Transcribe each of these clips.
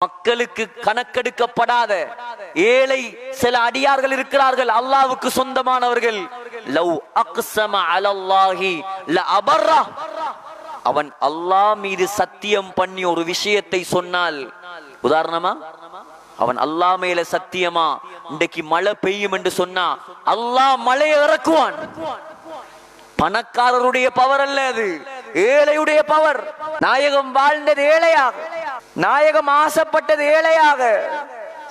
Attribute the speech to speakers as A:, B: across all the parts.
A: மக்களுக்கு கணக்கெடுக்கப்படாத ஏழை சில அடியார்கள் இருக்கிறார்கள், அல்லாஹ்வுக்கு சொந்தமானவர்கள். லவ் அக்ஸம அலல்லாஹி லஅபர்ரா, அவன் அல்லாஹ் மீது சத்தியம் பண்ணி ஒரு விஷயத்தை சொன்னால், உதாரணமா அவன் அல்லாஹ் மேல சத்தியமா இன்றைக்கு மழை பெய்யும் என்று சொன்னா அல்லாஹ் மழையை இறக்குவான். பணக்காரருடைய பவர் அல்ல அது, ஏழையுடைய பவர். நாயகம் வாழ்ந்தது ஏழையாக, நாயகம் ஆசைப்பட்டது ஏழையாக,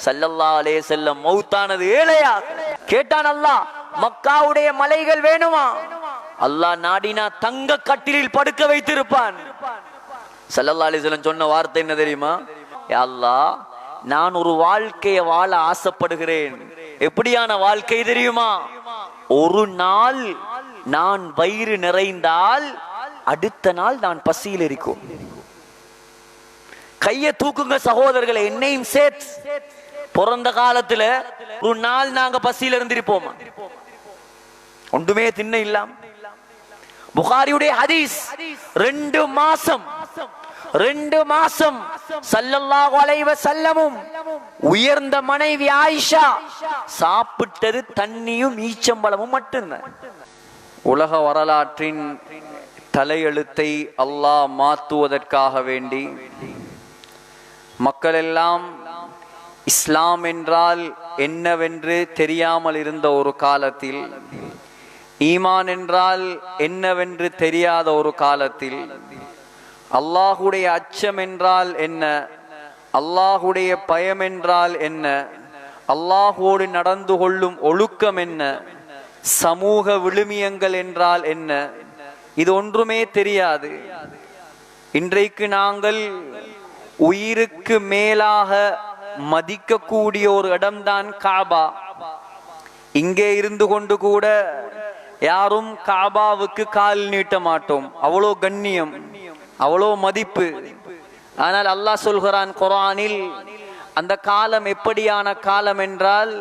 A: ஸல்லல்லாஹு அலைஹி வஸல்லம் மௌத்தானது ஏழையாக. கேட்டான் அல்லாஹ், மக்காவுடைய மலைகள் வேணுமா? அல்லாஹ் நாடினா தங்க கட்டிலில் படுக்க வைத்திருப்பான். ஸல்லல்லாஹு அலைஹி வஸல்லம் சொன்ன வார்த்தை என்ன தெரியுமா? யா அல்லாஹ், நான் ஒரு வாழ்க்கையை வாழ ஆசைப்படுகிறேன். எப்படியான வாழ்க்கை தெரியுமா? ஒரு நாள் நான் வயிறு நிறைந்தால் அடுத்த நாள் நான் பசியில் இருக்கும். கையை தூக்குங்க சகோதரர்களை, என்னையும் சேர்த்து. பிறந்த காலத்துல ஒரு நாள் நாங்க பசியில் இருந்திருப்போமா? ஒன்றுமே தின்ன இல்லாம். புகாரியுடைய ஹதீஸ், 2 மாசம் ஸல்லல்லாஹு அலைஹி வஸல்லமும் உயர்ந்த மனைவி ஆயிஷா சாப்பிட்டது தண்ணியும் ஈச்சம்பழமும் மட்டும்தான். உலக வரலாற்றின் தலையெழுத்தை அல்லாஹ் மாற்றுவதற்காக வேண்டி மக்கள் எல்லாம் இஸ்லாம் என்றால் என்னவென்று தெரியாமல் இருந்த ஒரு காலத்தில், ஈமான் என்றால் என்னவென்று தெரியாத ஒரு காலத்தில், அல்லாஹுடைய அச்சம் என்றால் என்ன, அல்லாஹுடைய பயம் என்றால் என்ன, அல்லாஹோடு நடந்து கொள்ளும் ஒழுக்கம் என்ன, சமூக விழுமியங்கள் என்றால் என்ன, இது ஒன்றுமே தெரியாது. இன்றைக்கு நாங்கள் உயிருக்கு மேலாக மதிக்கக்கூடிய ஒரு இடம்தான் காபா. இங்கே இருந்து கொண்டு கூட யாரும் காபாவுக்கு கால் நீட்ட மாட்டோம், அவ்வளோ கண்ணியம், அவ்வளோ மதிப்பு. ஆனால் அல்லாஹ் சொல்கிறான் குர்ஆனில், அந்த காலம் எப்படியான காலம் என்றால்,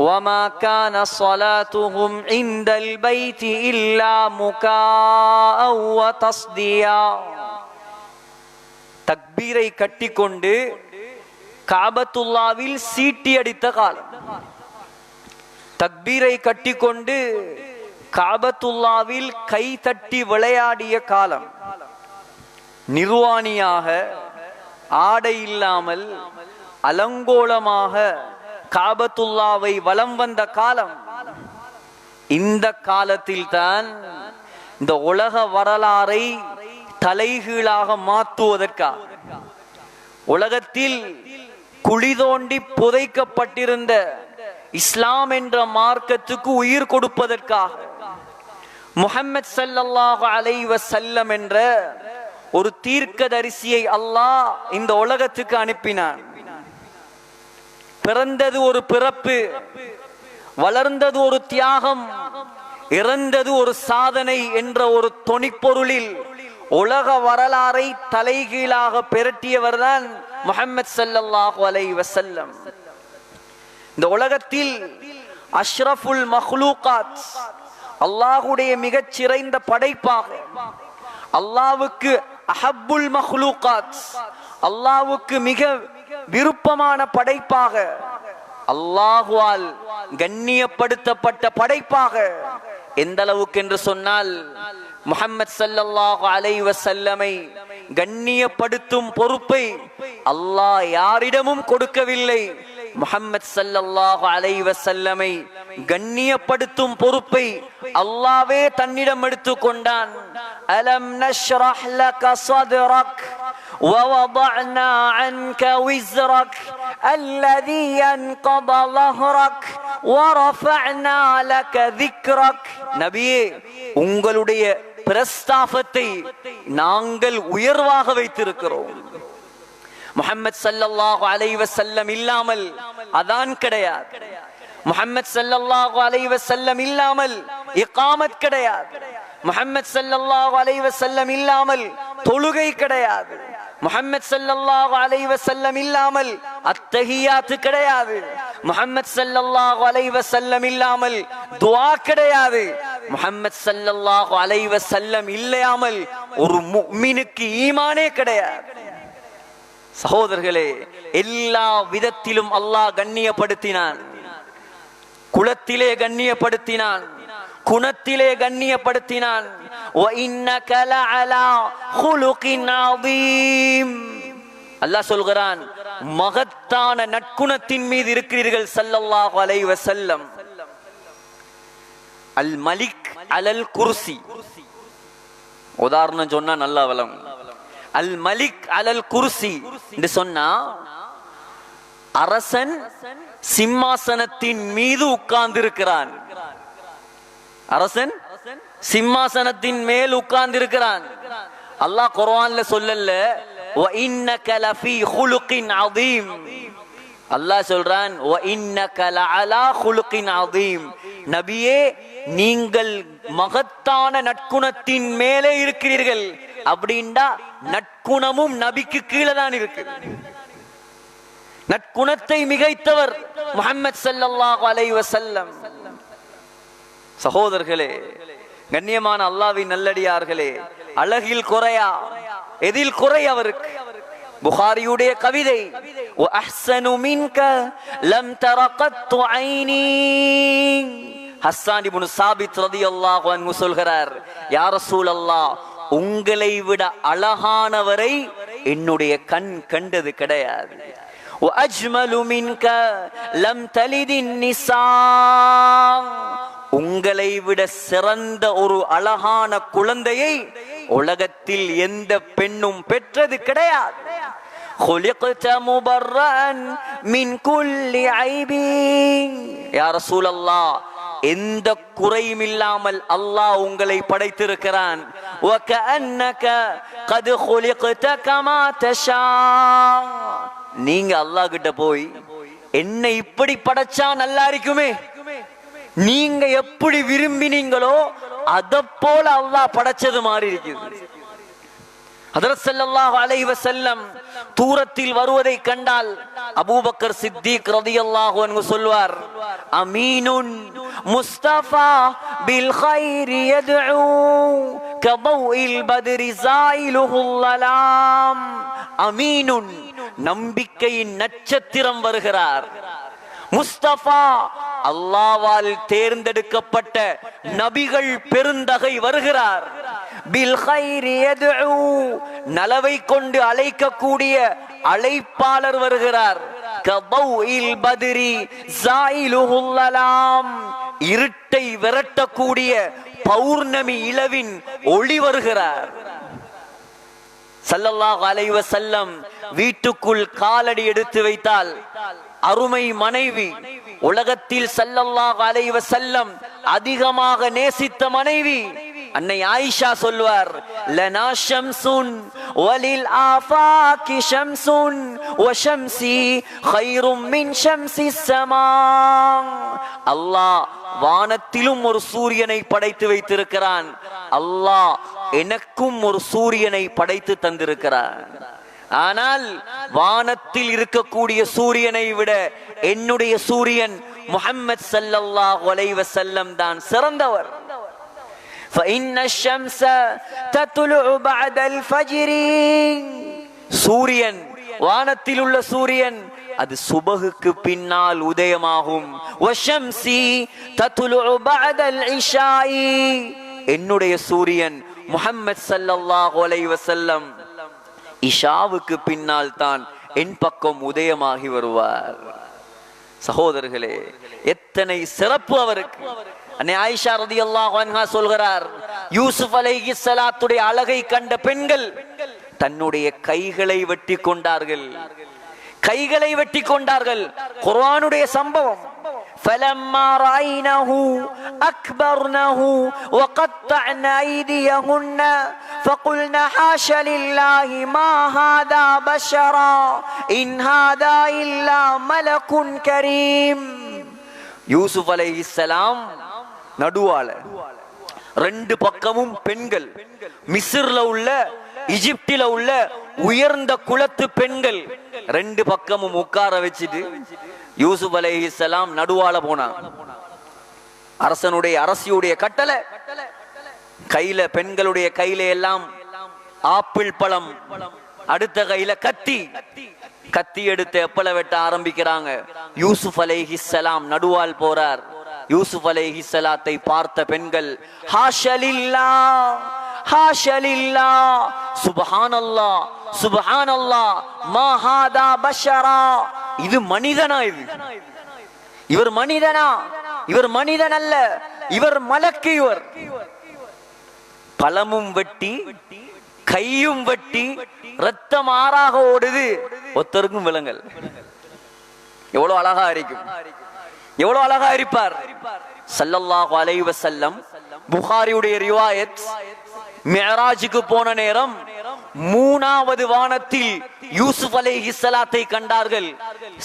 A: وَمَا كَانَ صَلَاتُهُمْ عِندَ الْبَيْتِ إِلَّا مُكَاءً وَتَصْدِيًا. தக்பீரை கட்டிக்கொண்டு காபத்துல்லாவில் சீட்டி அடித்த காலம், தக்பீரை கட்டிக்கொண்டு காபத்துல்லாவில் கை தட்டி விளையாடிய காலம், நிர்வாணியாக ஆடை இல்லாமல் அலங்கோலமாக காபத்துல்லாவை வலம் வந்த காலம். இந்த காலத்தில் தான் இந்த உலக வரலாறை தலைகீழாக மாற்றுவதற்காக, உலகத்தில் குழி தோண்டி புதைக்கப்பட்டிருந்த இஸ்லாம் என்ற மார்க்கத்துக்கு உயிர் கொடுப்பதற்காக முஹம்மது ஸல்லல்லாஹு அலைஹி வஸல்லம் என்ற ஒரு தீர்க்கதரிசியை அல்லாஹ் இந்த உலகத்துக்கு அனுப்பினான். பிறந்தது ஒரு பிறப்பு, வளர்ந்தது ஒரு தியாகம், இறந்தது ஒரு சாதனை என்ற ஒரு தொனிப்பொருளில் உலக வரலாறை தலைகீழாக பெரட்டியவர் தான் முஹம்மது ஸல்லல்லாஹு அலைஹி வஸல்லம். இந்த உலகத்தில் அஷ்ரஃபுல் மக்லூகாத், அல்லாஹ்வுடைய மிகச் சிறந்த படைப்பாக, அல்லாஹ்வுக்கு அஹப்புல் மக்லூகாத், அல்லாஹ்வுக்கு மிக விருப்பமான படைப்பாக, அல்லாஹ்வால் கண்ணியப்படுத்தப்பட்ட படைப்பாக. எந்த அளவுக்கு என்று சொன்னால், முஹம்மது ஸல்லல்லாஹு அலைஹி வஸல்லமை கண்ணியப்படுத்தும் பொறுப்பை அல்லாஹ் யாரிடமும் கொடுக்கவில்லை. முஹம்மது ஸல்லல்லாஹு அலைஹி வஸல்லமை கண்ணியப்படுத்தும் பொறுப்பை அல்லாஹ்வே தன்னிடம் எடுத்துக் கொண்டான். அலம் நஷ்ரஹ் லக ஸத்ரக் ووضعنا عنك وزرك الذي ينقض ظهرك ورفعنا لك ذكرك. நபியே, உங்களுடைய பிரஸ்தாபத்தை நாங்கள் உயர்வாக வைத்திருக்கிறோம். முஹம்மது ஸல்லல்லாஹு அலைஹி வஸல்லம் இல்லாமல் அதான் கிடையாது, முஹம்மது ஸல்லல்லாஹு அலைஹி வஸல்லம் இல்லாமல் இகாமத் கிடையாது, முஹம்மது ஸல்லல்லாஹு அலைஹி வஸல்லம் இல்லாமல் தொழுகை கிடையாது, முஹம்மது ஸல்லல்லாஹு அலைஹி வஸல்லம் இல்லாமல் அத்தஹியாத் கிடையாது, முஹம்மது ஸல்லல்லாஹு அலைஹி வஸல்லம் இல்லாமல் துஆ கிடையாது, முஹம்மது ஸல்லல்லாஹு அலைஹி வஸல்லம் இல்லாமல் ஒரு முஃமினுக்கு ஈமானே கிடையாது. சகோதரர்களே, எல்லா விதத்திலும் அல்லாஹ் கண்ணியப்படுத்தினான். குலத்திலே கண்ணியப்படுத்தினான், குணத்திலே கண்ணியப்படுத்தினான். وَإِنَّكَ لَعَلَى خُلُقٍ عَظِيمٍ. அல்லாஹ் சொல்கிறான், மகத்தான நற்குணத்தின் மீது இருக்கிறீர்கள் ஸல்லல்லாஹு அலைஹி வஸல்லம். அல் மலிக் அலல் குர்சி, உதாரணம் சொன்னா நல்லா வளம். அல் மலிக் அலல் குர்சி என்று சொன்னா, அரசன் சிம்மாசனத்தின் மீது உட்கார்ந்து இருக்கிறான். அரசன் சிம்மாசனத்தின் மேல் உட்கார்ந்து இருக்கிறான். அல்லாஹ் குர்ஆன்ல சொல்லல وَإِنَّكَ لَفِي خُلُقٍ عَظِيمٍ. அல்லாஹ் சொல்றான் وَإِنَّكَ لَعَلَى خُلُقٍ عَظِيمٍ. நபியே, நீங்கள் மகத்தான நற்குணத்தின் மேலே இருக்கிறீர்கள். அப்படின்னா நற்குணமும் நபிக்கு கீழே தான் இருக்கு. நற்குணத்தை மிகைத்தவர் முஹம்மது ஸல்லல்லாஹு அலைஹி வஸல்லம். சகோதரர்களே, கண்ணியமான அல்லாஹ்வின் நல்லடியார்களே, அழகில் குறையா, எதில் குறை அவருக்கு? புகாரியுடைய கவிதை, வஅஹ்ஸனு மின்க லம் தர கத்து ஐனி. ஹஸ்ஸான் இப்னு சாபித் ரலியல்லாஹு அன்ஹு சொல்கிறார், யா ரசூலல்லாஹ், உங்களை விட அழகானவரை என்னுடைய கண் கண்டது கிடையாது. வஅஜ்மலு மின்க லம் தலிதின் நிஸா. உங்களை விட சிறந்த ஒரு அழகான குழந்தையை உலகத்தில் எந்த பெண்ணும் பெற்றது கிடையாது. خُلِقْتَ مُبَرَّأً مِنْ كُلِّ عَيْبٍ. யா ரசூலல்லாஹ், எந்த குறையும் இல்லாமல் அல்லாஹ் உங்களை படைத்திருக்கிறான். وَكَأَنَّكَ قَدْ خُلِقْتَ كَمَا تَشَاءُ. நீங்க அல்லாஹ் கிட்ட போய், என்னை இப்படி படைச்சா நல்லா இருக்குமே, நீங்க எப்படி விரும்பினீங்களோ அதை போல அல்லாஹ் படைச்சது மாதிரி இருக்குது. ஹஜ்ரத் ஸல்லல்லாஹு அலைஹி வஸல்லம் தூரத்தில் வருவதை கண்டால் அபூபக்கர் சித்திக் ரலியல்லாஹு அன்ஹு சொல்வார், அமீனுன் முஸ்தஃபா பில் கைரி யதுஉ கபௌஇல் பத்ரி ஸாயிலுஹுல் லலாம். அமீனுன், நம்பிக்கையின் நட்சத்திரம் வருகிறார். முஸ்தபா, அல்லாஹ்வால் தேர்ந்தெடுக்கப்பட்ட நபிகள் பெருந்தகை வருகிறார். பில் கைரி யதுஉ, நலவை கொண்டு அழைக்கக்கூடிய அழைப்பாளர் வருகிறார். கபௌஇல் பத்ரி ஸாயிலுஹுல் லலாம், இருட்டை விரட்டக்கூடிய பௌர்ணமி இளவின் ஒளி வருகிறார். ஸல்லல்லாஹு அலைஹி வஸல்லம் வீட்டுக்குள் காலடி எடுத்து வைத்தால் அருமை மனைவி, உலகத்தில் ஸல்லல்லாஹு அலைஹி வஸல்லம் அதிகமாக நேசித்த மனைவி அன்னை ஆயிஷா சொல்வார், லனா ஷம்சுன் வலில் ஆஃபாகி ஷம்சுன் வஷம்சி கைரும் மின் ஷம்ஸிஸ் ஸமா. அல்லாஹ் வானத்திலும் ஒரு சூரியனை படைத்து வைத்திருக்கிறான். அல்லாஹ் எனக்கும் ஒரு சூரியனை படைத்து தந்திருக்கிறான். ஆனால் வானத்தில் இருக்கக்கூடிய சூரியனை விட என்னுடைய சூரியன் முஹம்மது ஸல்லல்லாஹு அலைஹி வஸல்லம் தான் சிறந்தவர். فإن الشمس تطلع بعد الفجر. சூரியன், வானத்தில் உள்ள சூரியன், அது சுபகுக்கு பின்னால் உதயமாகும். வஷம்சி தத்லுஉ பஅதல் இஷாஇ. என்னுடைய சூரியன் முஹம்மது ஸல்லல்லாஹு அலைஹி வஸல்லம் இஷாவுக்கு பின்னால் தான் என் பக்கம் உதயமாகி வருவார். சகோதரர்களே, எத்தனை சிறப்பு அவருக்கு! அன்னை ஆயிஷா ரலியல்லாஹு அன்ஹா சொல்கிறார், யூசுப் அலைஹிஸ்ஸலாத்துடைய அழகை கண்ட பெண்கள் தன்னுடைய கைகளை வெட்டி கொண்டார்கள். கைகளை வெட்டி கொண்டார்கள். குர்ஆனுடைய சம்பவம். فَلَمَّا رَأَيْنَهُ أَكْبَرْنَهُ وَقَطَّعْنَ أَيْدِيَهُنَّ فَقُلْنَ حَاشَ لِلَّهِ مَا هَذَا بَشَرًا إِنْ هَذَا إِلَّا مَلَكٌ كَرِيمٌ. யூசுப் அலைஹிஸ்ஸலாம் நடுவால, ரெண்டு பக்கமும் பெண்கள், மிஸ்ர்ல உள்ள, ஈஜிப்டில உள்ள உயர்ந்த குலத்து பெண்கள் ரெண்டு பக்கமும் உட்கார வச்சுட்டு யூசுப் அலைஹிஸ்ஸலாம் நடுவால போனான். அரசனுடைய அரசியுடைய கட்டளை. கையில, பெண்களுடைய கையில எல்லாம் ஆப்பிள் பழம், அடுத்த கையில கத்தி. கத்தி எடுத்து எப்பல வெட்ட ஆரம்பிக்கிறாங்க. யூசுப் அலைஹிஸ்ஸலாம் நடுவால் போறார். யூசுப் அலைஹிஸ்ஸலாத்தை பார்த்த பெண்கள் ஹாஷலில்லா ஹாஷலில்லா சுப்ஹானல்லாஹ் சுப்ஹானல்லாஹ் மா ஹாதா பஷரா, இது மனிதனா? இவர் மனிதனா? இவர் மனிதன் அல்ல, இவர் மலக்கு. இவர் பழமும் வெட்டி கையும் வெட்டி ரத்தம் ஆறாக ஓடுது. ஒருத்தருக்கும் விலங்கல். எவ்வளவு அழகா இருக்கும், எவ்வளவு அழகா இருப்பார் ஸல்லல்லாஹு அலைஹி வஸல்லம். புகாரியுடைய ரிவாயத், மிஅராஜுக்கு போன நேரம் 3வது வானத்தில் யூசுப் அலைஹிஸ்ஸலாத்தை கண்டார்கள்.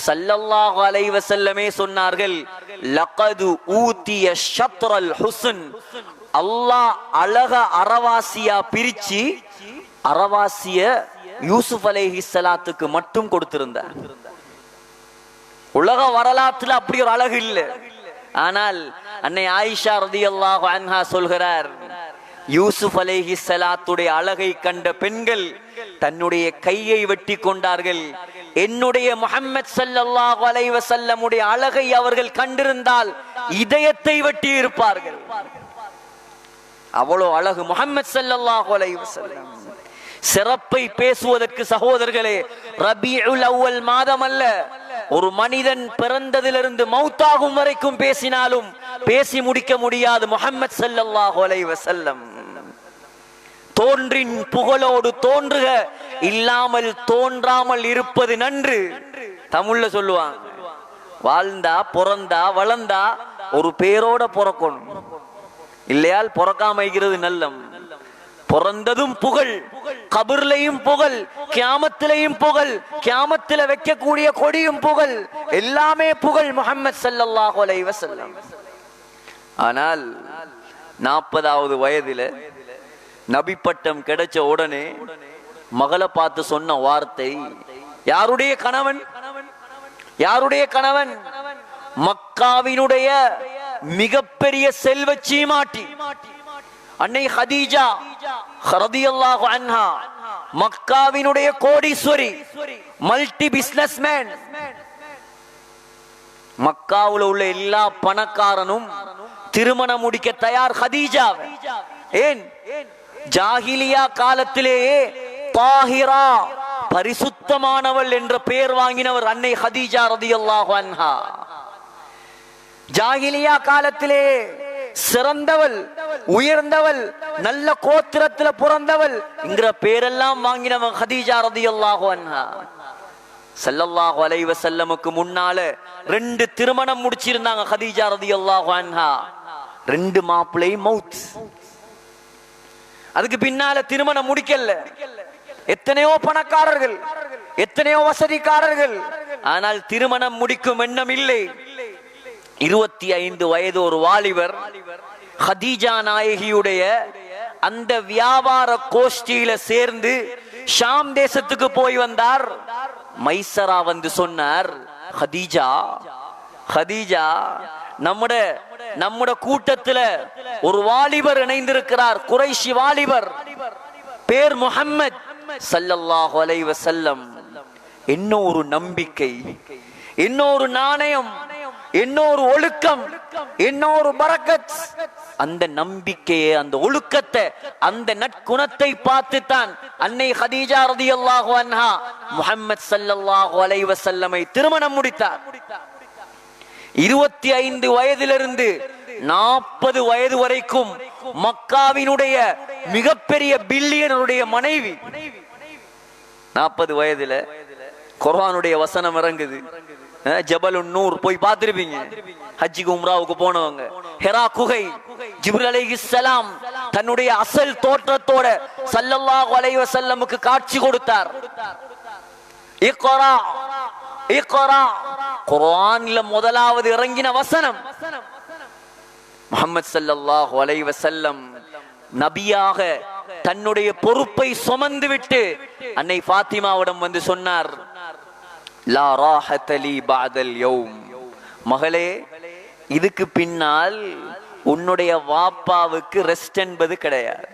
A: ஸல்லல்லாஹு அலைஹி வஸல்லமே சொன்னார்கள், லகது ஊதிய ஷத்ரல் ஹுஸ்ன், அல்லாஹ் அழக அரவாசியா பிரிச்சு அரவாசிய யூசுப் அலைஹிஸ்ஸலாத்துக்கு மட்டும் கொடுத்திருந்தார். உலக வரலாற்றுல அப்படி ஒரு அழகு இல்லை. ஆனால் அன்னை ஆயிஷா ரலியல்லாஹு அன்ஹா சொல்கிறார், யூசுப் அலைஹிஸ்ஸலாத்துடைய அழகை கண்ட பெண்கள் தன்னுடைய கையை வெட்டி கொண்டார்கள். என்னுடைய முஹம்மது ஸல்லல்லாஹு அலைஹி வஸல்லமுடைய அழகை அவர்கள் கண்டிருந்தால் இதயத்தை வெட்டி இருப்பார்கள். அவ்வளவு அழகு முஹம்மது ஸல்லல்லாஹு அலைஹி வஸல்லம். சிறப்பை பேசுவதற்கு சகோதரர்களே, ரபீஉல் அவ்வல் மாதம் அல்ல, ஒரு மனிதன் பிறந்ததிலிருந்து மௌத்தாகும் வரைக்கும் பேசினாலும் பேசி முடிக்க முடியாது முஹம்மது ஸல்லல்லாஹு அலைஹி வஸல்லம். தோன்றின் புகழோடு தோன்றுக, இல்லாமல் தோன்றாமல் இருப்பது நன்று. தமிழ்ல சொல்லுவாங்க, வாழ்ந்தா பிறந்தா வளர்ந்தா ஒரு பேரோட பிறக்கணும், இல்லையால் பிறக்காம இருக்கிறது நல்லம். பிறந்ததும் புகழ், கபர்லையும் புகழ், கியாமத்திலையும் புகழ், கியாமத்தில வைக்கக்கூடிய கொடியும் புகழ், எல்லாமே புகழ் முஹம்மது ஸல்லல்லாஹு அலைஹி வஸல்லம். ஆனால் 40வது வயதில நபி பட்டம் கிடைச்ச உடனே மகளை பார்த்து சொன்ன வார்த்தை, யாருடைய கணவன்? யாருடைய கணவன்? மக்காவினுடைய மிகப்பெரிய செல்வ சீமாட்டி அன்னை ஹதீஜா ரலியல்லாஹு அன்ஹா, மக்காவினுடைய கோடீஸ்வரி, மல்டி பிசினஸ்மேன். மக்காவுல உள்ள எல்லா பணக்காரனும் திருமணம் முடிக்க தயார் ஹதீஜா. ஏன்? ஜாஹிலியா காலத்திலேயே தாஹிரா, பரிசுத்தமானவள் என்ற பெயர் வாங்கினவர் அன்னை ஹதீஜா ரலியல்லாஹு அன்ஹா. ஜாஹிலியா காலத்திலே சிறந்தவள், உயர்ந்தவள், நல்ல கோத்திரத்துல பிறந்தவள் என்கிற பேரெல்லாம் வாங்கினவன் ஹதீஜா ரலியல்லாஹு அன்ஹா. ஸல்லல்லாஹு அலைஹி வஸல்லமுக்கு முன்னால 2 திருமணம் முடிச்சிருந்தாங்க ஹதீஜா ரலியல்லாஹு அன்ஹா. 2 மாப்பிள்ளை மவுத். அதுக்கு பின்னால திருமணம் முடிக்கல. எத்தனையோ பணக்காரர்கள், எத்தனையோ வசதிக்காரர்கள், ஆனால் திருமணம் முடிக்கும் எண்ணம் இல்லை. 25 வயது ஒரு வாலிபர் ஹதீஜா நாயகியுடைய அந்த வியாபார கோஷ்டியில சேர்ந்து ஷாம் தேசத்துக்கு போய் வந்தார். மைசரா வந்து சொன்னார், ஹதீஜா, ஹதீஜா, நம்முடைய கூட்டத்துல ஒரு வாலிபர் இணைந்திருக்கிறார், குறைஷி வாலிபர், பேர் முஹம்மத் ஸல்லல்லாஹு அலைஹி வஸல்லம். இன்னொரு நம்பிக்கை, இன்னொரு நாணயம், இன்னொரு ஒழுக்கம், இன்னொரு பரக்கத். அந்த நம்பிக்கையை, அந்த ஒழுக்கத்தை, அந்த நற்குணத்தை பார்த்து தான் அன்னை ஹதீஜா ரலியல்லாஹு அன்ஹா முஹம்மது ஸல்லல்லாஹு அலைஹி வஸல்லமை திருமணம் முடித்தார். 25 வயதிலிருந்து 40 வயது வரைக்கும் மக்காவினுடைய மிகப்பெரிய பில்லியனருடைய மனைவி. 40 வயதுல குர்ஆனுடைய வசனம் இறங்குது. ஜபலுன் நூர் போய் பார்த்திருப்பீங்க, ஹஜ்ஜிக்கு உம்ராவுக்கு போனவங்க. ஹிரா குகை, ஜிப்ரீல் அலைஹிஸ்ஸலாம் தன்னுடைய அசல் தோற்றத்தோட ஸல்லல்லாஹு அலைஹி வஸல்லமுக்கு காட்சி கொடுத்தார். இக்ரா இக்ரா, குர்ஆன்ல முதலாவது இறங்கின வசனம். முஹம்மது ஸல்லல்லாஹு அலைஹி வஸல்லம் நபியாக தன்னுடைய பொறுப்பை சுமந்து விட்டு அன்னை ஃபாத்திமாவிடம் வந்து சொன்னார், லா ராஹத லீ பஅதல் யௌம், மகளே, இதுக்கு பின்னால் உன்னுடைய வாப்பாவுக்கு ரெஸ்ட் என்பது கிடையாது.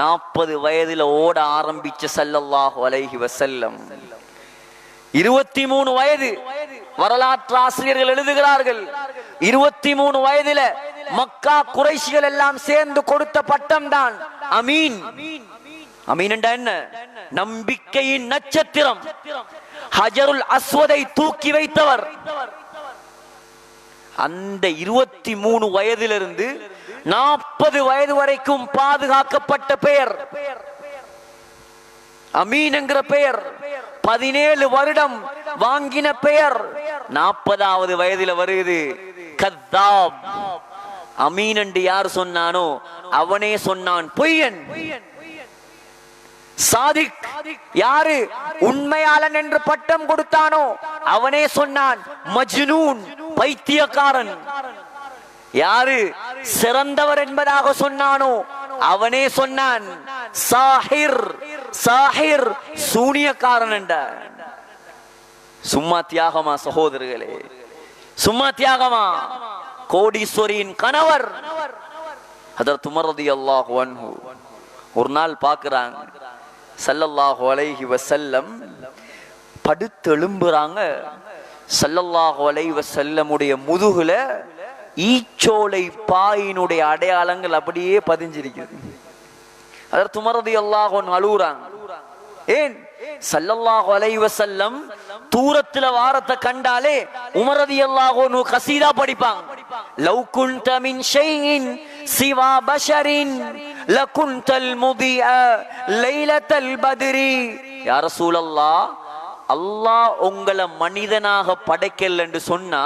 A: 40 வயதுல ஓட ஆரம்பிச்ச ஸல்லல்லாஹு அலைஹி வஸல்லம் 23 வயது, வரலாற்று ஆசிரியர்கள் எழுதுகிறார்கள் 23 வயதுல மக்கா குறைஷிகள் எல்லாம் சேர்ந்து கொடுத்த பட்டம் தான் அமீன். அமீன் என்றா என்ன? நம்பிக்கையின் நட்சத்திரம். ஹஜருல் அஸ்வதை தூக்கி வைத்தவர். அந்த 23 வயதிலிருந்து 40 வயது வரைக்கும் பாதுகாக்கப்பட்ட பெயர் அமீன் என்கிற பெயர். 17 வருடம் வாங்கின பெயர் 40வது வயதில வருது கத்தாப். அமீன் என்று யார் சொன்னானோ அவனே சொன்னான் பொய்யன். சாதிக் யாரு உண்மையாளன் என்று பட்டம் கொடுத்தானோ அவனே சொன்னான் மஜ்னூன், பைத்தியக்காரன். யாரு சிறந்தவர் என்பதாக சொன்னானோ அவனே சொன்னான் சாஹிர், சாஹிர் சூனியக்காரன் என்ற. சும்மா தியாகமா சகோதரர்களே? சும்மா தியாகமா? கோடீஸ்வரியின் கணவர் ஹஜ்ரத் உமர் ரலியல்லாஹு அன்ஹு ஒரு நாள் பார்க்கறாங்க ஸல்லல்லாஹு அலைஹி வஸல்லம் படுத்து எழும்புறாங்க. ஸல்லல்லாஹு அலைஹி வஸல்லமுடைய முதுகுல ஈச்சோலை பாயினுடைய அடையாளங்கள் அப்படியே பதிஞ்சிருக்குது. ஹஜ்ரத் உமர் ரலியல்லாஹு அன்ஹு அழுறாங்க. ஏன்? ஸல்லல்லாஹு அலைஹி வஸல்லம் தூரத்துல வாரத்தை கண்டாலே உமர் ரலியல்லாஹு அன்ஹு கஸீதா படிப்பாங்க. லவ் குன்த மின் ஷைஇன் சிவா பஷரின் லகுன்தல் முதிஅ லைலத்தல் பத்ரி. யா ரசூலல்லாஹ், அல்லாஹ் உங்களை மனிதனாக படைக்கல என்று சொன்னா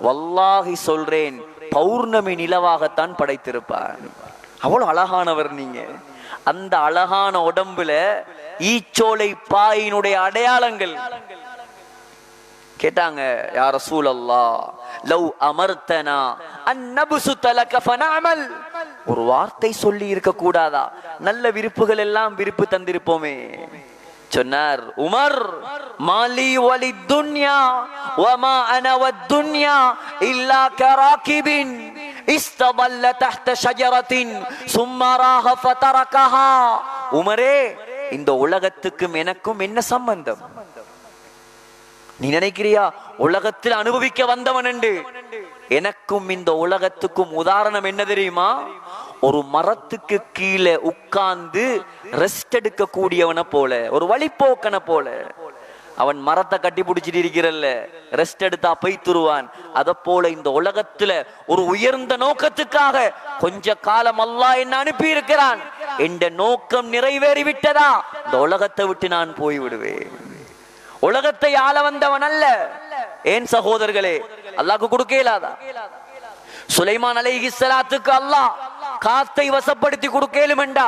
A: வல்லாஹி சொல்றேன் பௌர்ணமி நிலவாகத்தான் படைத்திருப்பார். அவ்வளவு அழகானவர் நீங்க. அந்த அழகான உடம்புல ஈச்சோலை பாயினுடைய அடையாளங்கள். கேட்டாங்க யா ரசூலல்லாஹ் லவ் அமர்தனா அன் நப்சுத லக ஃபனஅமல். ஒரு வார்த்தை சொல்லி இருக்க கூடாதா? நல்ல விருப்புகள் எல்லாம் விருப்பு தந்திருப்போமே. சொன்னார் உமர், மாலி வலித் துன்யா வமா அன வத்துன்யா இல்லா கராகிபின் இஸ்தபல்ல தஹ்த ஷஜரத்தின் சும்ம ராஹ ஃபதரகஹா. உமரே, இந்த உலகத்துக்கும் எனக்கும் என்ன சம்பந்தம்? நீ நினைக்கிறியா உலகத்தில் அனுபவிக்க வந்தவன் என்று? எனக்கும் இந்த உலகத்துக்கும் உதாரணம் என்ன தெரியுமா? ஒரு மரத்துக்கு கீழே உட்கார்ந்து ரெஸ்ட் எடுக்க கூடியவனை போல, ஒரு வழிப்போக்கனை போல. அவன் மரத்தை கட்டி பிடிச்சிட்டு இருக்கிறல்ல, ரெஸ்ட் எடுத்தா பைத்துருவான். அத போல இந்த உலகத்துல ஒரு உயர்ந்த நோக்கத்துக்காக கொஞ்ச காலம் அல்லாஹ் என்ன அனுப்பி இருக்கிறான். இந்த நோக்கம் நிறைவேறி விட்டதா இந்த உலகத்தை விட்டு நான் போய் விடுவேன். உலகத்தை ஆள வந்தவன் அல்ல. ஏன் சகோதரர்களே, அல்லாஹ்க்கு கொடுக்க இயலாதா? சுலைமான் அலைஹிஸ்ஸலாத்துக்கு அல்லாஹ் காத்தை வசப்படுத்தி கொடுக்கலுமெண்டா,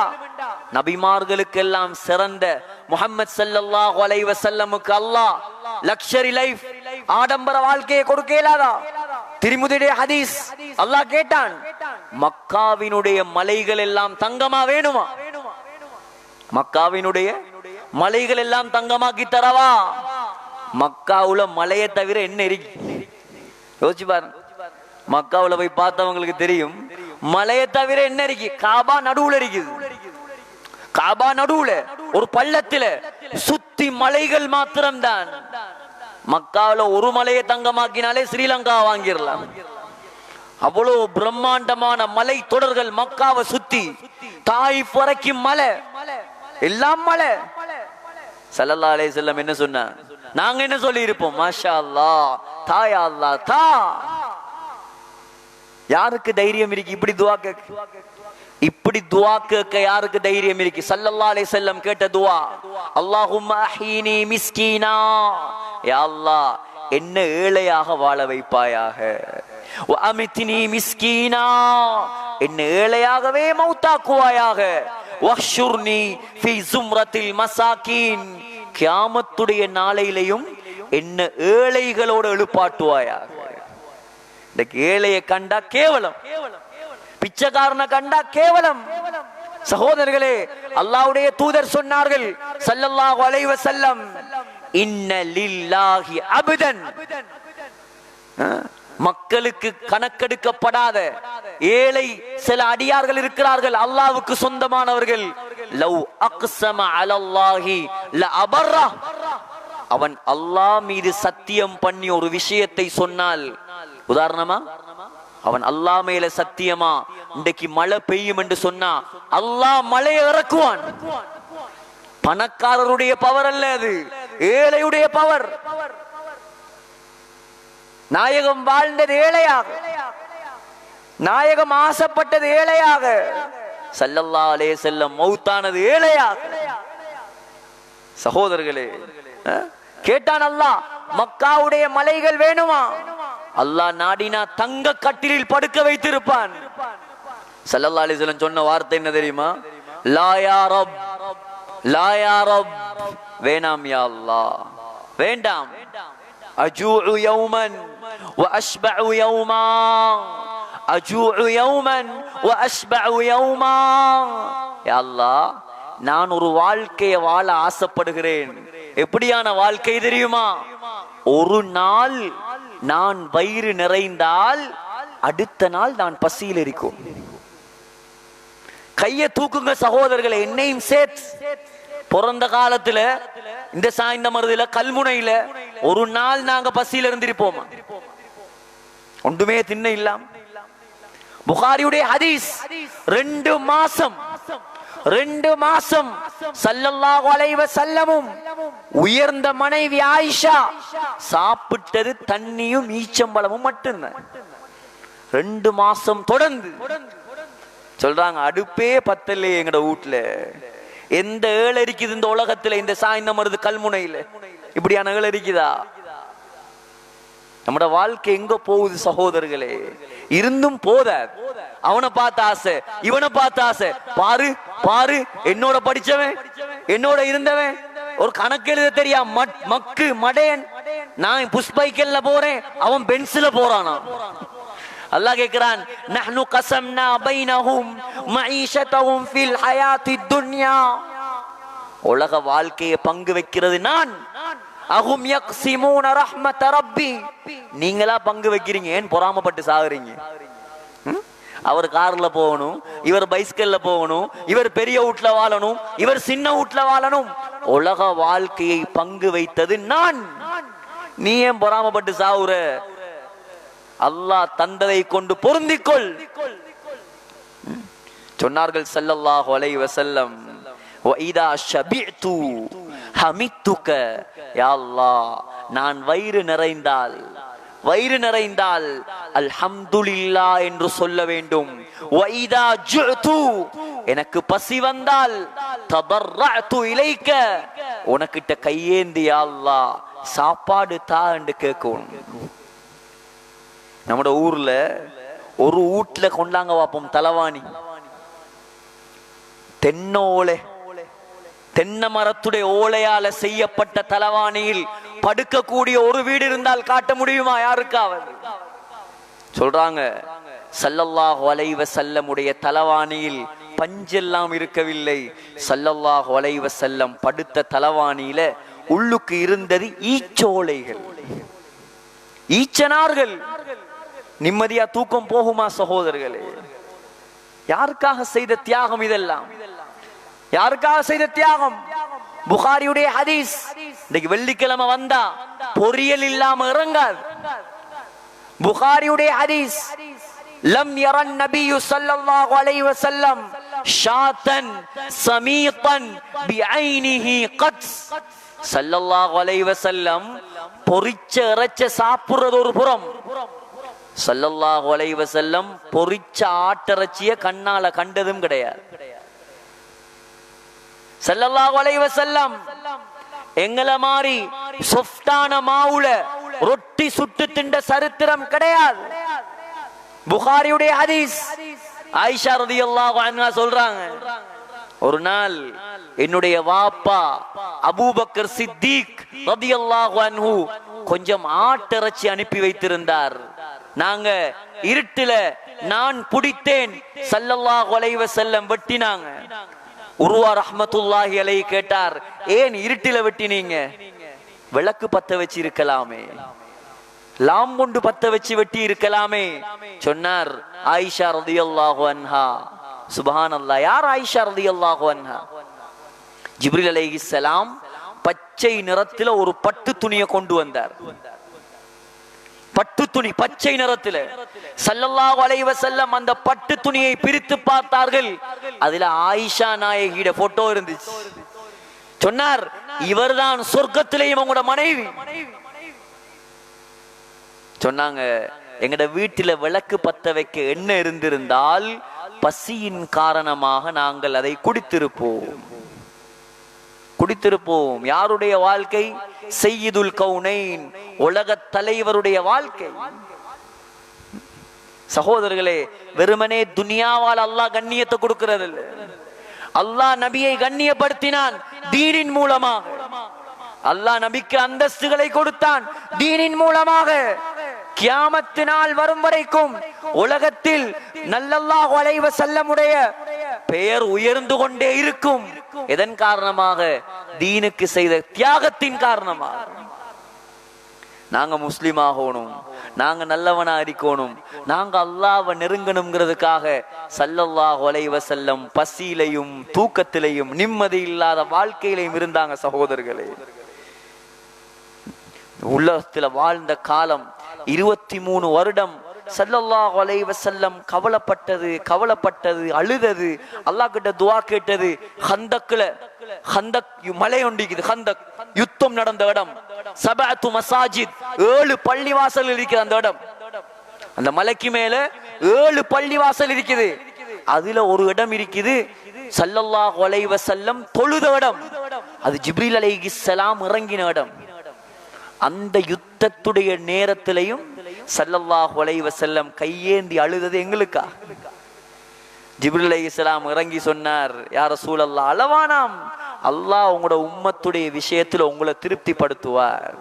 A: நபிமார்களுக்கு எல்லாம் சிறந்த முஹம்மது ஸல்லல்லாஹு அலைஹி வஸல்லமுக்கு அல்லாஹ் லக்ஸரி லைஃப், ஆடம்பர வாழ்க்கையை கொடுக்க இயலாதா? திருமுதியுடைய ஹதீஸ், அல்லாஹ் கேட்டான், மக்காவினுடைய மலைகள் எல்லாம் தங்கமா வேணுமா? மக்காவினுடைய மலைகள் எல்லாம் தங்கமாக்கி தரவா? மக்காவுல மலையை தவிர என்ன இருக்கு? யோசிச்சு பாருங்க. மக்காவுல போய் பார்த்தவங்களுக்கு தெரியும், மலையை தவிர என்ன இருக்கு? காபா நடுவுல இருக்குது. காபா நடுவுல ஒரு பள்ளத்துல சுத்தி மலைகள் மாத்திரம்தான். மக்காவுல ஒரு மலையை தங்கமாக்கினாலே ஸ்ரீலங்கா வாங்கிடலாம். அவ்வளவு பிரம்மாண்டமான மலை தொடர்கள் மக்காவை சுத்தி. தாயிஃப் வரைக்கும் மலை, எல்லாம் மலை. ஸல்லல்லாஹு அலைஹி வஸல்லம் என்ன சொன்னா? நாங்க என்ன சொல்லி இருப்போம்? மாஷா அல்லாஹ், தாயா அல்லாஹ் தா. யாருக்கு தைரியம் இருக்கு இப்படி துஆ கேட்க? இப்படி துஆ கேட்க யாருக்கு தைரியம் இருக்கு? ஸல்லல்லாஹு அலைஹி வஸல்லம் கேட்ட துஆ, அல்லாஹும்ம அஹீனி மிஸ்கீனா, யா அல்லாஹ் என்ன ஏழையாக வாழ வைப்பாயாக. வ அமித்னி மிஸ்கீனா, என்ன ஏழையாகவே மௌத்தாக்குவாயாக. வஹ்ஷுர்னி ஃபீ ஸும்ரத்தில் மசாகீன், கியாமத்துடைய நாளையிலையும் என்ன ஏழைகளோடு எழுப்பாட்டுவாயாக. இந்த ஏழையை கண்டா கேவலம், பிச்சைக்காரனை கண்டா கேவலம். சகோதரர்களே, அல்லாஹ்வுடைய தூதர் சொன்னார்கள் ஸல்லல்லாஹு அலைஹி வஸல்லம், இன்ன லில்லாஹி அப்தன், மக்களுக்கு கணக்கெடுக்கப்படாத ஏழை சில அடியார்கள் இருக்கிறார்கள், அல்லாஹ்வுக்கு சொந்தமானவர்கள். லவ் அக்ஸம அலல்லாஹி லஅபர்ரா, அவன் அல்லாஹ் மீது சத்தியம் பண்ணி ஒரு விஷயத்தை சொன்னால், உதாரணமா அவன் அல்லாஹ் மேல சத்தியமா இன்றைக்கு மழை பெய்யும் என்று சொன்னா அல்லாஹ் மழையை இறக்குவான். பணக்காரருடைய பவர் அல்ல அது, ஏழையுடைய பவர். நாயகம் வாழ்ந்தது ஏழையாக, நாயகம் ஆசைப்பட்டது ஏழையாக, ஸல்லல்லாஹு அலைஹி வஸல்லம் மௌத்தானது ஏழையாக. சகோதரர்களே, கேட்டான் அல்லாஹ், மக்காவுடைய மலைகள் வேணுமா? அல்லாஹ் நாடினா தங்க கட்டிலில் படுக்க வைத்திருப்பான். ஸல்லல்லாஹு அலைஹி வஸல்லம் சொன்ன வார்த்தை என்ன தெரியுமா? லா யா ரப், லா யா ரப், வேண்டாம் யா அல்லாஹ், வேண்டாம். அஜூஉ யௌமன் வ அஷ்பஉ யௌமா, அஜூஉ யௌமன் வ அஷ்பஉ யௌமா. யா அல்லாஹ், நான் ஒரு வாழ்க்கையை வாழ ஆசைப்படுகிறேன். எப்படியான வாழ்க்கை தெரியுமா? ஒரு நாள் நான் வயிறு நிறைந்தால் அடுத்த நாள் நான் பசியில் இருக்கும். கையை தூக்குங்க சகோதரர்களை, என்னையும் சேர்த்து. பிறந்த காலத்துல இந்த சாய்ந்த மருதுல கல்முனையில ஒரு நாள் நாங்க பசியில இருந்திருப்போமா? ஒன்றுமே தின்ன இல்லாம். புகாரியுடைய ஹதீஸ், 2 மாசம் ஸல்லல்லாஹு அலைஹி வஸல்லமும் உயர்ந்த மனைவி ஆயிஷா சாப்பிட்டது தண்ணியும் ஈச்சம்பழமும் மட்டும்தான். 2 மாசம் தொடர்ந்து. சொல்றாங்க, அடுப்பே பத்தலையே எங்கட வீட்டுல. எந்த ஏழை இருக்குது இந்த உலகத்துல? இந்த சாய்ந்த மருது கல்முனையில இப்படியான ஏழை இருக்குதா? நம்மட வாழ்க்கை எங்க போகுது சகோதரர்களே? இருந்தும் போத. அவனை பார்த்த ஆசை, இவனை பார்த்த ஆசை. பாரு பாரு, என்னோட படிச்சவன், என்னோட இருந்தவன், ஒரு கணக்கு எழுத தெரியா மக்கு மடையன். நான் புஷ்பைக்கல்ல போறேன், அவன் பென்சில போறானா. அல்லாஹ் கேக்குறான், நஹ்னு கஸம்னா பைனஹும் மஈஷதஹும் ஃபில் ஹயாத்தித் துன்யா. உலக வாழ்க்கையை பங்கு வைக்கிறது நான். அஹும் யக்ஸிமூன ரஹ்மத ரப்பி, நீங்களா பங்கு வைக்கிறீங்க, ஏன் பொறாமப்பட்டு சாகுறீங்க? அவர் கார்ல போகணும், இவர் பைஸ்கல்ல போகணும், இவர் பெரிய வீட்ல வாழணும், இவர் சின்ன வீட்ல வாழணும். உலக வாழ்க்கையை பங்கு வைத்தது நான். நீ ஏன் பொறாமப்பட்டு சாவுற? அல்லாஹ் தந்ததை கொண்டு பொருந்திக்கொள் சொன்னார்கள் ஸல்லல்லாஹு அலைஹி வஸல்லம். வஇதா ஷபிஅது ஹமித்துக, யா அல்லாஹ், நான் வயிறு நிறைந்தால் அல்ஹம்துலில்லாஹ் என்று சொல்ல வேண்டும். வஇதா ஜுஅது, எனக்கு பசி வந்தால் ததர்ரஅது இலைக்க, உனக்கிட்ட கையேந்தி யா அல்லாஹ் சாப்பாடு தா என்று கேட்கணும். நம்ம ஊர்ல ஒரு வீட்டுல கொண்டாங்க வாப்போம் தலவாணி, தென்னை மரத்துடைய ஓலையால செய்யப்பட்ட தலவாணியில் படுக்கக்கூடிய ஒரு வீடு இருந்தால் காட்ட முடியுமா யாருக்காவது? சொல்றாங்க, ஸல்லல்லாஹு அலைஹி வஸல்லம் உடைய தலவாணியில் பஞ்செல்லாம் இருக்கவில்லை. ஸல்லல்லாஹு அலைஹி வஸல்லம் படுத்த தலவாணியில உள்ளுக்கு இருந்தது ஈச்சோலைகள், ஈச்சனார்கள். நிம்மதியா தூக்கம் போகுமா சகோதரர்களே? யாருக்காக செய்த தியாகம் இதெல்லாம்? யாருக்காக செய்த தியாகம்? புகாரியுடைய ஹதீஸ். இன்னைக்கு வெள்ளிக்கிழமை வந்தா பொரியல் இல்லாம இறங்காது. புகாரியுடைய ஹதீஸ், லம் யரன் நபியு ஸல்லல்லாஹு அலைஹி வஸல்லம் ஷாத்தன் சமீதன் பிஐனிஹி கத். ஸல்லல்லாஹு அலைஹி வஸல்லம் பொரிச்ச இறைச்ச சாப்பிடுறது ஒரு புறம், ஸல்லல்லாஹு அலைஹி வஸல்லம் பொரிச்ச ஆட்டிறைச்சிய கண்ணால கண்டதும் கிடையாது. ஸல்லல்லாஹு அலைஹி வஸல்லம் எங்கள மாதிரி சொஃப்டான மாவுல ரொட்டி சுட்டு திண்ட சரித்திரம் கிடையாது. புகாரியுடைய ஹதீஸ், ஆயிஷா ரலியல்லாஹு அன்ஹா சொல்றாங்க, ஒரு நாள் என்னுடைய வாப்பா அபூபக்கர் சித்திக் ரலியல்லாஹு அன்ஹு கொஞ்சம் ஆட்டிறைச்சி அனுப்பி வைத்திருந்தார். நாங்க இருட்டுல நான் பிடித்தேன், ஸல்லல்லாஹு அலைஹி வஸல்லம் வெட்டினாங்க. உருவா ரஹ்மத்துல்லாஹி அலைஹி கேட்டார், ஏன் இருட்டில வெட்டினீங்க? விளக்கு பத்த வச்சு இருக்கலாமே. லாம் கொண்டு பத்த வச்சு வெட்டி இருக்கலாமே. சொன்னார் ஆயிஷா ரலியல்லாஹு அன்ஹா. சுப்ஹானல்லாஹ். யார் ஆயிஷா ரலியல்லாஹு அன்ஹா? ஜிப்ரீல் அலைஹிஸ்ஸலாம் பச்சை நிறத்துல ஒரு பட்டு துணியை கொண்டு வந்தார். பட்டு துணி பச்சை நிறத்துல. ஸல்லல்லாஹு அலைஹி வஸல்லம் அந்த பட்டு துணியை பிரித்து பார்த்தார்கள். அதுல ஆயிஷா நாயகியோட போட்டோ இருந்துச்சு. சொன்னார், இவர்தான் சொர்க்கத்திலேயும் உங்களோட மனைவி. சொன்னாங்க, எங்கட வீட்டில விளக்கு பத்த வைக்க என்ன இருந்திருந்தால் பசியின் காரணமாக நாங்கள் அதை குடித்திருப்போம். யாருடைய வாழ்க்கை? சையீதுல் கௌனைன், உலக தலைவருடைய வாழ்க்கை. சகோதரர்களே, வெறுமனே துனியாவால் அல்லாஹ் கண்ணியத்தை கொடுக்கிறது இல்லை. அல்லாஹ் நபியை கண்ணியப்படுத்தினான் தீனின் மூலமாக. அல்லாஹ் நபிக்கு அந்தஸ்துகளை கொடுத்தான் தீனின் மூலமாக. கியாமத்து நாள் வரும் வரைக்கும் உலகத்தில் ஸல்லல்லாஹு அலைஹி வஸல்லமுடைய பெயர் உயர்ந்து கொண்டே இருக்கும். எதன் காரணமாக? தீனுக்கு செய்த தியாகத்தின் காரணமாக. நாங்க முஸ்லிம் ஆகணும், நாங்க நல்லவனா இருக்கணும், நாங்க அல்லாஹ்வை நெருங்கணும்ங்கிறதுக்காக ஸல்லல்லாஹு அலைஹி வஸல்லம் பசியிலையும் தூக்கத்திலையும் நிம்மதி இல்லாத வாழ்க்கையிலையும் இருந்தாங்க. சகோதரர்களே, உலகத்துல வாழ்ந்த காலம் 23 வருடம் ஸல்லல்லாஹு அலைஹி வஸல்லம் கவலைப்பட்டது, அழுதது, அல்லாஹ் கிட்ட துஆ கேட்டது. ஹந்தக் மலை ஒண்டிக்குது. ஹந்தக் யுத்தம் நடந்த இடம். 7 மசாஜித், 7 பள்ளிவாசல் இருக்கிற அந்த இடம். அந்த மலைக்கு மேல 7 பள்ளிவாசல் இருக்குது. அதுல ஒரு இடம் இருக்குது ஸல்லல்லாஹு அலைஹி வஸல்லம் தொழுத இடம். அது ஜிப்ரீல் அலைஹிஸ்ஸலாம் இறங்கின இடம். அந்த யுத்தத்துடைய நேரத்திலையும் ஸல்லல்லாஹு அலைஹி வஸல்லம் கையேந்தி அழுதது எங்களுக்கா? ஜிப்ரீல் அலைஹிஸ்ஸலாம் இறங்கி சொன்னார், யா ரசூலல்லாஹ், அளவானாம், அல்லாஹ் உங்களோட உம்மத்துடைய விஷயத்துல உங்களை திருப்திப்படுத்துவார்.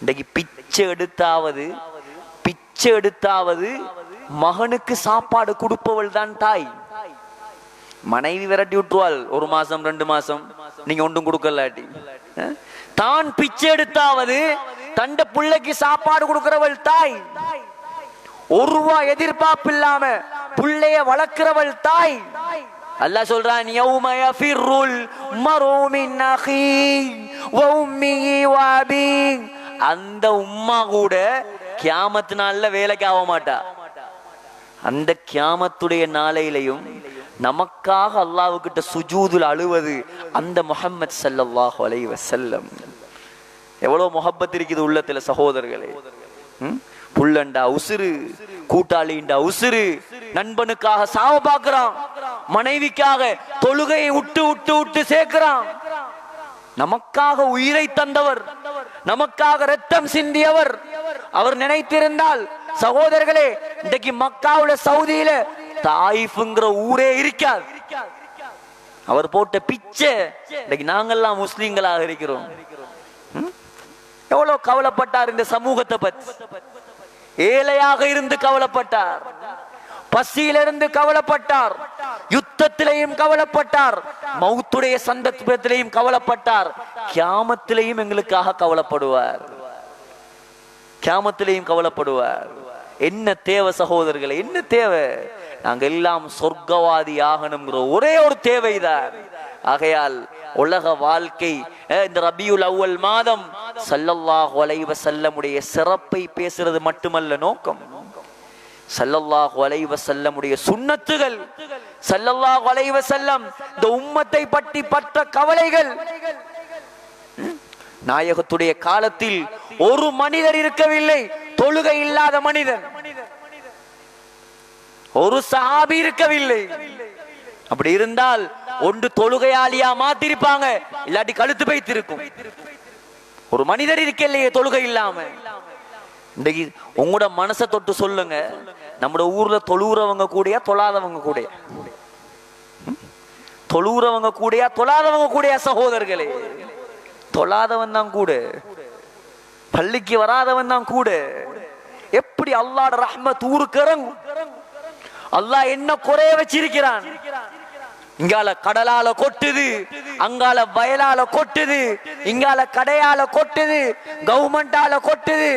A: இன்றைக்கு பிச்சை எடுத்தாவது மகனுக்கு சாப்பாடு கொடுப்பவள் தான் தாய். மனைவி விரட்டி விட்டுருவாள் 1 மாசம் 2 மாசம், நீங்க ஒன்றும் கொடுக்கலாட்டி. தான் பிச்சை எடுத்தாவது தண்ட பிள்ளைக்கு சாப்பாடு கொடுக்கிறவள் தாய். 1 ரூபாய் எதிர்பார்ப்பு இல்லாம பிள்ளைய வளர்க்கிறவள் தாய். அல்லாஹ் சொல்றான், யௌம யஃபிருல் மர்உ மின் அஹீஹி வ உம்மிஹி வ அபீஹி. அந்த உம்மா கூட கியாமத் நாள்ல வேலைக்கு ஆக மாட்டா. அந்த கியாமத்துடைய நாளையிலையும் நமக்காக அல்லாஹ்வுக்கிட்ட சுஜூதுல அழுவது அந்த முஹம்மது ஸல்லல்லாஹு அலைஹி வஸல்லம். எவ்வளவு முஹப்பத் இருக்குது உள்ளத்துல சகோதரர்களே. புள்ளண்டா உசுறு, கூட்டாளிண்டா உசுறு, நண்பனுக்காக சாவ பாக்குறான், மனைவிக்காக தொழுகையை விட்டு சேர்க்கிறான். நமக்காக உயிரை தந்தவர், நமக்காக ரத்தம் சிந்தியவர். அவர் நினைத்திருந்தால் சகோதரர்களே, இன்றைக்கு மக்காவுல சவுதியில தாயிஃப்ங்கிற ஊரே இருக்காது. அவர் போட்ட பிச்சை இன்னைக்கு நாங்கெல்லாம் முஸ்லிம்களாக இருக்கிறோம். எவ்வளவு கவலைப்பட்டார் இந்த சமூகத்தை பற்றி. ஏழையாக இருந்து கவலைப்பட்டார், பசியிலிருந்து கவலைப்பட்டார், யுத்தத்திலையும் கவலைப்பட்டார், மௌத்துடைய சந்தர்ப்பத்திலையும் கவலைப்பட்டார், கியாமத்திலையும் எங்களுக்காக கவலைப்படுவார். கியாமத்திலையும் கவலைப்படுவார். என்ன தேவை சகோதரர்களே? என்ன தேவை? நாங்க எல்லாம் சொர்க்கவாதி ஆகணுங்கிற ஒரே ஒரு தேவைதான். ஆகையால் உலக வாழ்க்கை இந்த ரபியுல் அவ்வல் மாதம் ஸல்லல்லாஹு அலைஹி வஸல்லமுடைய சிறப்பை பேசுறது மட்டுமல்ல நோக்கம். ஸல்லல்லாஹு அலைஹி வஸல்லமுடைய சுன்னத்துகள், ஸல்லல்லாஹு அலைஹி வஸல்லம் இந்த உம்மத்தை பற்றி பட்ட கவலைகள். நாயகத்துடைய காலத்தில் ஒரு மனிதர் இருக்கவில்லை தொழுகை இல்லாத மனிதன். ஒரு சஹாபி இருக்கவில்லை. அப்படி இருந்தால் ஒன்று தொழுகையாளியா மாத்திருப்பாங்க, இல்லாட்டி கழுத்து வைத்திருக்கும். ஒரு மனிதர் இருக்கலையே தொழுகை இல்லாம. இன்றைக்கு உங்களோட மனசை தொட்டு சொல்லுங்க, நம்ம ஊர்ல தொழுறவங்க கூடயா தொழாதவங்க கூடயா? தொழுறவங்க கூடயா தொழாதவங்க கூடயா? சகோதரர்களே, தொழாதவன் தான் கூட, பள்ளிக்கு வராதவன் தான் கூட. எப்படி அல்லாஹ்வுடைய ரஹ்மத் ஊருக்கு இறங்கும்? அல்லாஹ் என்ன குறைய வச்சிருக்கிறான்? இங்கால கடலால கொட்டுது, அங்கால வயலால கொட்டுது, இங்கால கடையால கொட்டுது, கவர்மெண்டால கொட்டுது.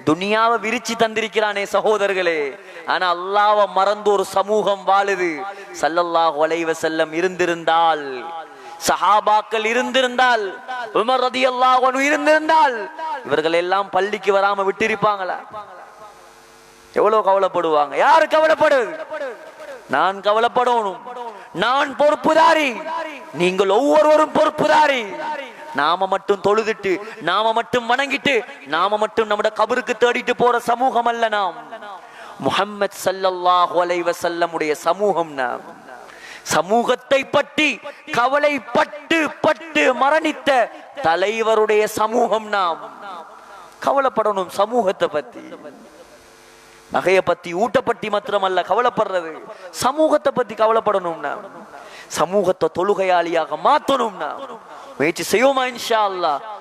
A: துனியாவை விரிச்சு தந்திருக்கிறானே சகோதரர்களே. ஆனா அல்லாஹ்வை மறந்து ஒரு சமூகம் வாழுது. ஸல்லல்லாஹு அலைஹி வஸல்லம் இருந்திருந்தால், சஹாபாக்கள் இருந்திருந்தால், உமர் ரலியல்லாஹு அன்ஹு இருந்திருந்தால், இவர்கள் எல்லாம் பள்ளிக்கு வராம விட்டிருப்பாங்களா? எவ்வளவு கவலைப்படுவாங்க. யாரு கவலைப்படுவது? நான் கவலைப்படணும். நான் பொறுப்புதாரி, நீங்கள் ஒவ்வொருவரும் பொறுப்புதாரி. நாம மட்டும் தொழுதுட்டு, நாம மட்டும் வணங்கிட்டு, நாம மட்டும் நம்முடைய கபருக்கு தேடிட்டு போற சமூகம் அல்ல நாம். முஹம்மது ஸல்லல்லாஹு அலைஹி வஸல்லம் உடைய சமூகம் நாம். சமூகத்தை பற்றி கவலைப்பட்டு பட்டு மரணித்த தலைவருடைய சமூகம் நாம். கவலைப்படணும் சமூகத்தை பத்தி. நகைய பத்தி, ஊட்டப்பட்டி மாத்திரமல்ல கவலைப்படுறது, சமூகத்தை பத்தி கவலைப்படணும்னா, சமூகத்தை தொழுகையாளியாக மாத்தணும்னா முயற்சி செய்வோமா இன்ஷா அல்லாஹ்.